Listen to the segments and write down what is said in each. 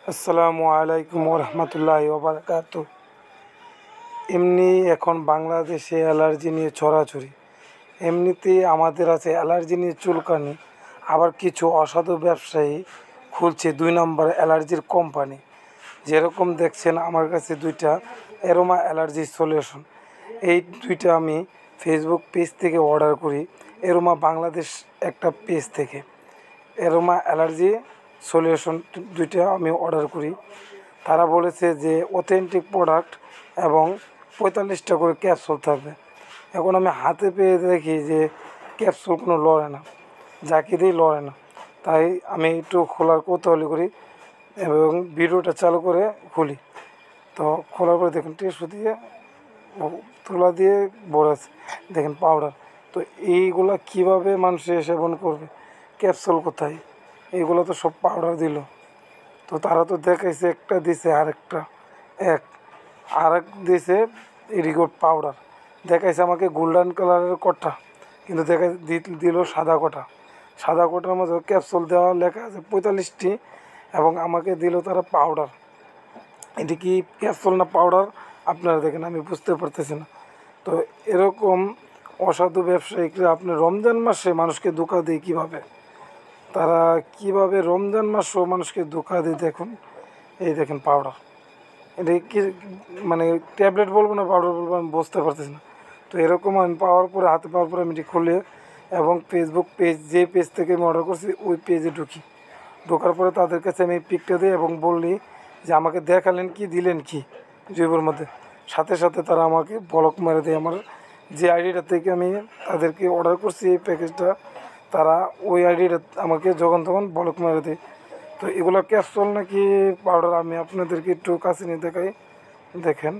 আসসালামু আলাইকুম রহমতুল্লাহি ওবারাকাতু। এমনি এখন বাংলাদেশে অ্যালার্জি নিয়ে ছড়াছড়ি। এমনিতেই আমাদের আছে অ্যালার্জি নিয়ে চুলকানি, আবার কিছু অসাধু ব্যবসায়ী খুলছে 2 নম্বর অ্যালার্জির কোম্পানি। যেরকম দেখছেন আমার কাছে দুইটা অ্যারোমা অ্যালার্জি সলিউশন। এই দুইটা আমি ফেসবুক পেজ থেকে অর্ডার করি, অ্যারোমা বাংলাদেশ একটা পেজ থেকে। অ্যারোমা অ্যালার্জি সলিউশন দুইটা আমি অর্ডার করি। তারা বলেছে যে অথেন্টিক প্রোডাক্ট এবং 45টা করে ক্যাপসুল থাকবে। এখন আমি হাতে পেয়ে দেখি যে ক্যাপসুল কোনো লড়ে না, যাকে দিয়েই লড়ে না। তাই আমি একটু খোলার কৌতূহলী করি এবং ভিডিওটা চালু করে খুলি। তো খোলার পরে দেখুন টিস্যু দিয়ে তুলা দিয়ে ভরেছে, দেখেন পাউডার। তো এইগুলা কিভাবে মানুষ সেবন করবে, ক্যাপসুল কোথায়? এইগুলো তো সব পাউডার দিল। তো তারা তো দেখাইছে একটা দিছে আরেক দিছে রিগোড পাউডার, দেখাইছে আমাকে গোল্ডেন কালারের কটা, কিন্তু দিল সাদা কোটার মধ্যে ক্যাপসুল দেওয়া লেখা আছে 45টি, এবং আমাকে দিল তারা পাউডার। এটি কি ক্যাপসুল না পাউডার আপনারা দেখেন, আমি বুঝতে পারতেছি না। তো এরকম অসাধু ব্যবসায়িকরা আপনি রমজান মাসে মানুষকে ধোঁকা দেয় কীভাবে, তারা কিভাবে রমজান মাসও মানুষকে ধোঁকা দিয়ে। দেখুন, এই দেখেন পাউডার, এটা কি মানে ট্যাবলেট বলবো না পাউডার বলবো আমি বুঝতে পারতেছি না। তো এরকম আমি হাতে পাওয়ার পরে আমি এটি খুলে এবং ফেসবুক পেজ, যে পেজ থেকে আমি অর্ডার করছি ওই পেজে ঢোকার পরে তাদের কাছে আমি পিকটা দিই এবং বললি যে আমাকে দেখালেন কি, দিলেন কি জৈবর মধ্যে। সাথে সাথে তারা আমাকে ব্লক মেরে দেয়। আমার যে আইডিটা থেকে আমি তাদেরকে অর্ডার করছি এই প্যাকেজটা, তারা ওই আইডিটা আমাকে যখন তখন ব্লক মেরে দেয়। তো এগুলো ক্যাপসুল নাকি পাউডার আমি আপনাদেরকে একটু কাছে নিয়ে দেখাই। দেখেন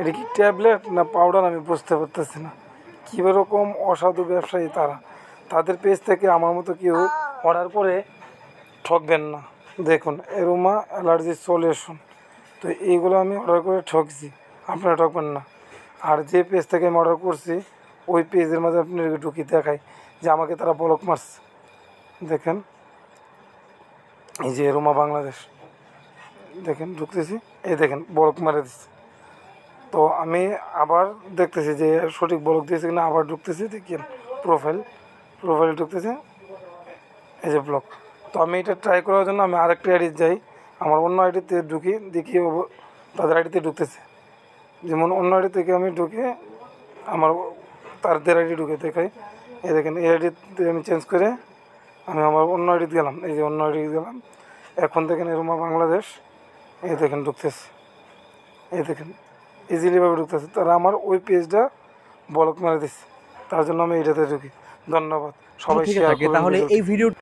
এটা কি ট্যাবলেট না পাউডার আমি বুঝতে পারতেছি না। কীরকম অসাধু ব্যবসায়ী তারা, তাদের পেজ থেকে আমার মতো কেউ অর্ডার করে ঠকবেন না। দেখুন অ্যারোমা অ্যালার্জি সলিউশন, তো এইগুলো আমি অর্ডার করে ঠকছি, আপনারা ঠকবেন না। আর যে পেজ থেকে আমি অর্ডার করছি ওই পেজের মধ্যে আপনাদেরকে ঢুকি দেখাই যে আমাকে তারা ব্লক মারছে। দেখেন এই যে অ্যারোমা বাংলাদেশ, দেখেন ঢুকতেছি, এই দেখেন ব্লক মারে দিচ্ছে। তো আমি আবার দেখতেছি যে সঠিক ব্লক দিয়েছে কিনা, আবার ঢুকতেছি, দেখেন প্রোফাইল ঢুকতেছে, এই যে ব্লক। তো আমি এটা ট্রাই করার জন্য আমি আরেকটা আইডি যাই, আমার অন্য আইডিতে ঢুকি, দেখি তাদের আইডিতে ঢুকতেছে। যেমন অন্য আইডি থেকে আমি ঢুকে আমার তাদের আইডি ঢুকে দেখাই। এই দেখেন এই আইডিতে আমি চেঞ্জ করে আমি আমার অন্য আইডি গেলাম, এই যে অন্য আইডি গেলাম। এখন দেখেন অ্যারোমা বাংলাদেশ, এই দেখেন ঢুকতেছে, এই দেখেন ইজিলিভাবে ঢুকতেছে। তারা আমার ওই পেজটা ব্লক মেরে দিচ্ছে, তার জন্য আমি এইটাতে ঢুকি। ধন্যবাদ, সবাই শেয়ার করুন ভিডিওটি।